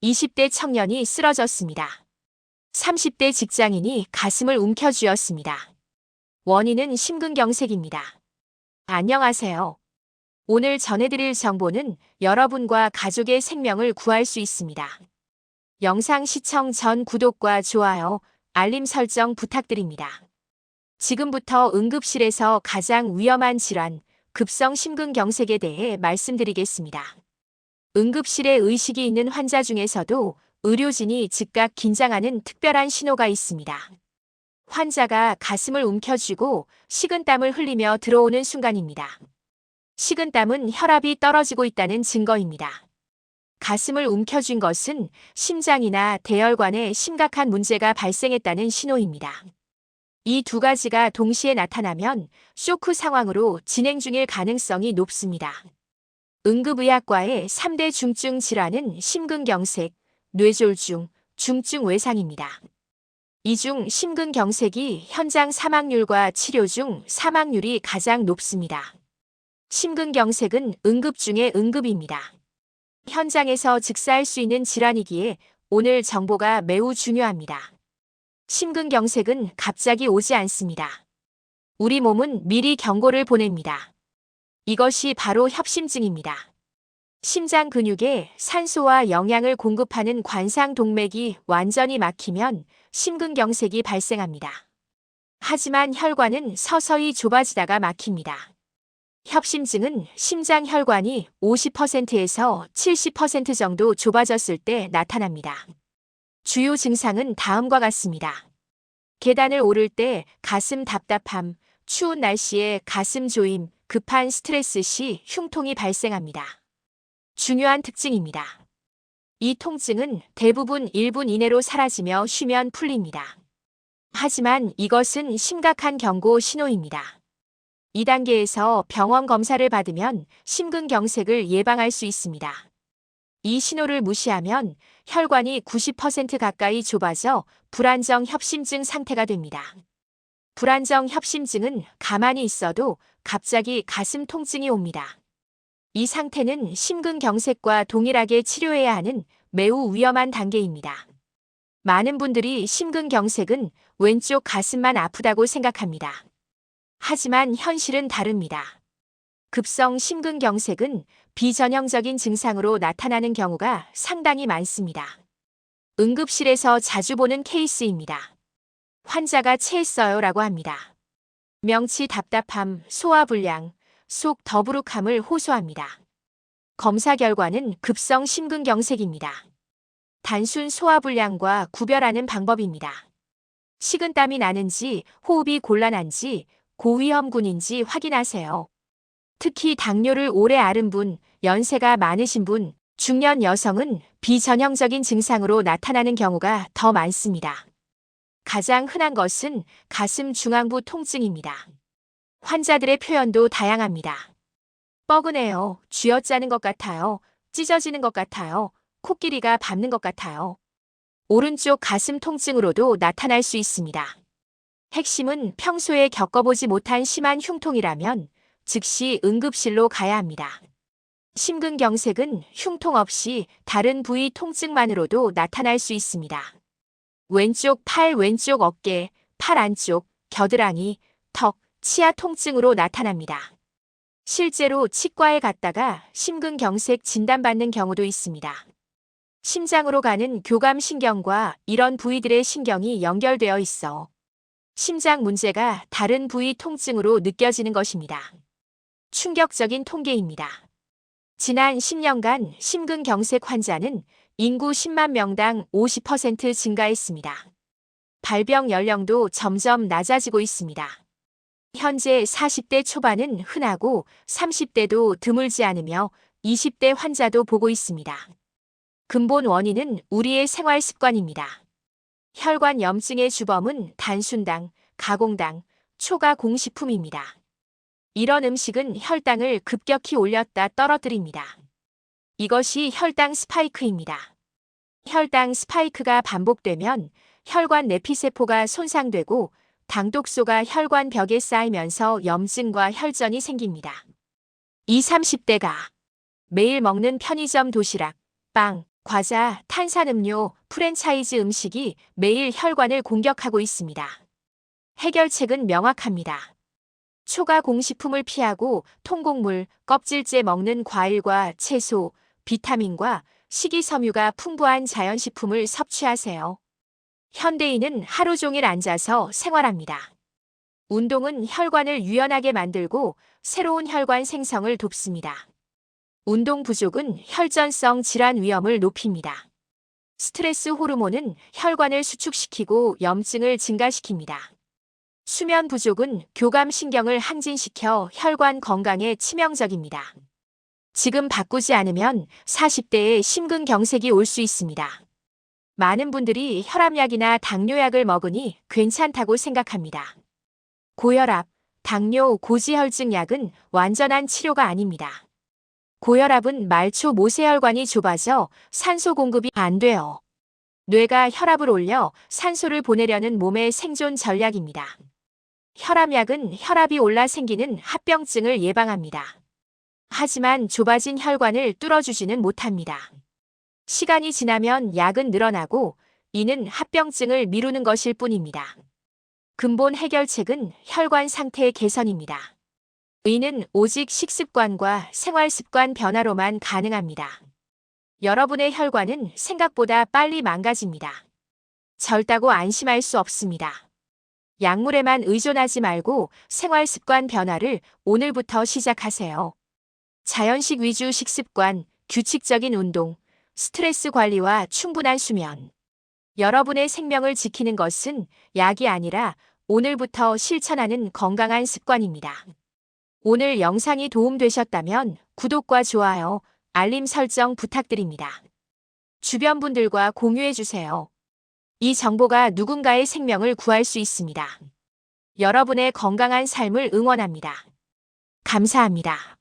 20대 청년이 쓰러졌습니다. 30대 직장인이 가슴을 움켜쥐었습니다. 원인은 심근경색입니다. 안녕하세요. 오늘 전해드릴 정보는 여러분과 가족의 생명을 구할 수 있습니다. 영상 시청 전 구독과 좋아요, 알림 설정 부탁드립니다. 지금부터 응급실에서 가장 위험한 질환, 급성 심근경색에 대해 말씀드리겠습니다. 응급실에 의식이 있는 환자 중에서도 의료진이 즉각 긴장하는 특별한 신호가 있습니다. 환자가 가슴을 움켜쥐고 식은땀을 흘리며 들어오는 순간입니다. 식은땀은 혈압이 떨어지고 있다는 증거입니다. 가슴을 움켜쥔 것은 심장이나 대혈관에 심각한 문제가 발생했다는 신호입니다. 이 두 가지가 동시에 나타나면 쇼크 상황으로 진행 중일 가능성이 높습니다. 응급의학과의 3대 중증 질환은 심근경색, 뇌졸중, 중증 외상입니다. 이 중 심근경색이 현장 사망률과 치료 중 사망률이 가장 높습니다. 심근경색은 응급 중의 응급입니다. 현장에서 즉사할 수 있는 질환이기에 오늘 정보가 매우 중요합니다. 심근경색은 갑자기 오지 않습니다. 우리 몸은 미리 경고를 보냅니다. 이것이 바로 협심증입니다. 심장 근육에 산소와 영양을 공급하는 관상동맥이 완전히 막히면 심근경색이 발생합니다. 하지만 혈관은 서서히 좁아지다가 막힙니다. 협심증은 심장 혈관이 50%에서 70% 정도 좁아졌을 때 나타납니다. 주요 증상은 다음과 같습니다. 계단을 오를 때 가슴 답답함, 추운 날씨에 가슴 조임, 급한 스트레스 시 흉통이 발생합니다. 중요한 특징입니다. 이 통증은 대부분 1분 이내로 사라지며 쉬면 풀립니다. 하지만 이것은 심각한 경고 신호입니다. 2단계에서 병원 검사를 받으면 심근경색을 예방할 수 있습니다. 이 신호를 무시하면 혈관이 90% 가까이 좁아져 불안정 협심증 상태가 됩니다. 불안정 협심증은 가만히 있어도 갑자기 가슴 통증이 옵니다. 이 상태는 심근경색과 동일하게 치료해야 하는 매우 위험한 단계입니다. 많은 분들이 심근경색은 왼쪽 가슴만 아프다고 생각합니다. 하지만 현실은 다릅니다. 급성 심근경색은 비전형적인 증상으로 나타나는 경우가 상당히 많습니다. 응급실에서 자주 보는 케이스입니다. 환자가 체했어요라고 합니다. 명치 답답함, 소화불량, 속 더부룩함을 호소합니다. 검사 결과는 급성 심근경색입니다. 단순 소화불량과 구별하는 방법입니다. 식은땀이 나는지, 호흡이 곤란한지, 고위험군인지 확인하세요. 특히 당뇨를 오래 앓은 분, 연세가 많으신 분, 중년 여성은 비전형적인 증상으로 나타나는 경우가 더 많습니다. 가장 흔한 것은 가슴 중앙부 통증입니다. 환자들의 표현도 다양합니다. 뻐근해요, 쥐어짜는 것 같아요, 찢어지는 것 같아요, 코끼리가 밟는 것 같아요. 오른쪽 가슴 통증으로도 나타날 수 있습니다. 핵심은 평소에 겪어보지 못한 심한 흉통이라면 즉시 응급실로 가야 합니다. 심근경색은 흉통 없이 다른 부위 통증만으로도 나타날 수 있습니다. 왼쪽 팔, 왼쪽 어깨, 팔 안쪽, 겨드랑이, 턱, 치아 통증으로 나타납니다. 실제로 치과에 갔다가 심근경색 진단받는 경우도 있습니다. 심장으로 가는 교감신경과 이런 부위들의 신경이 연결되어 있어 심장 문제가 다른 부위 통증으로 느껴지는 것입니다. 충격적인 통계입니다. 지난 10년간 심근경색 환자는 인구 10만 명당 50% 증가했습니다. 발병 연령도 점점 낮아지고 있습니다. 현재 40대 초반은 흔하고 30대도 드물지 않으며 20대 환자도 보고 있습니다. 근본 원인은 우리의 생활 습관입니다. 혈관 염증의 주범은 단순당, 가공당, 초가공식품입니다. 이런 음식은 혈당을 급격히 올렸다 떨어뜨립니다. 이것이 혈당 스파이크입니다. 혈당 스파이크가 반복되면 혈관 내피세포가 손상되고 당독소가 혈관 벽에 쌓이면서 염증과 혈전이 생깁니다. 20, 30대가 매일 먹는 편의점 도시락, 빵, 과자, 탄산음료, 프랜차이즈 음식이 매일 혈관을 공격하고 있습니다. 해결책은 명확합니다. 초가 공식품을 피하고 통곡물, 껍질째 먹는 과일과 채소, 비타민과 식이섬유가 풍부한 자연식품을 섭취하세요. 현대인은 하루 종일 앉아서 생활합니다. 운동은 혈관을 유연하게 만들고 새로운 혈관 생성을 돕습니다. 운동 부족은 혈전성 질환 위험을 높입니다. 스트레스 호르몬은 혈관을 수축시키고 염증을 증가시킵니다. 수면 부족은 교감신경을 항진시켜 혈관 건강에 치명적입니다. 지금 바꾸지 않으면 40대에 심근경색이 올 수 있습니다. 많은 분들이 혈압약이나 당뇨약을 먹으니 괜찮다고 생각합니다. 고혈압, 당뇨, 고지혈증 약은 완전한 치료가 아닙니다. 고혈압은 말초 모세혈관이 좁아져 산소 공급이 안 돼요. 뇌가 혈압을 올려 산소를 보내려는 몸의 생존 전략입니다. 혈압약은 혈압이 올라 생기는 합병증을 예방합니다. 하지만 좁아진 혈관을 뚫어주지는 못합니다. 시간이 지나면 약은 늘어나고 이는 합병증을 미루는 것일 뿐입니다. 근본 해결책은 혈관 상태 개선입니다. 이는 오직 식습관과 생활습관 변화로만 가능합니다. 여러분의 혈관은 생각보다 빨리 망가집니다. 젊다고 안심할 수 없습니다. 약물에만 의존하지 말고 생활습관 변화를 오늘부터 시작하세요. 자연식 위주 식습관, 규칙적인 운동, 스트레스 관리와 충분한 수면. 여러분의 생명을 지키는 것은 약이 아니라 오늘부터 실천하는 건강한 습관입니다. 오늘 영상이 도움되셨다면 구독과 좋아요, 알림 설정 부탁드립니다. 주변 분들과 공유해주세요. 이 정보가 누군가의 생명을 구할 수 있습니다. 여러분의 건강한 삶을 응원합니다. 감사합니다.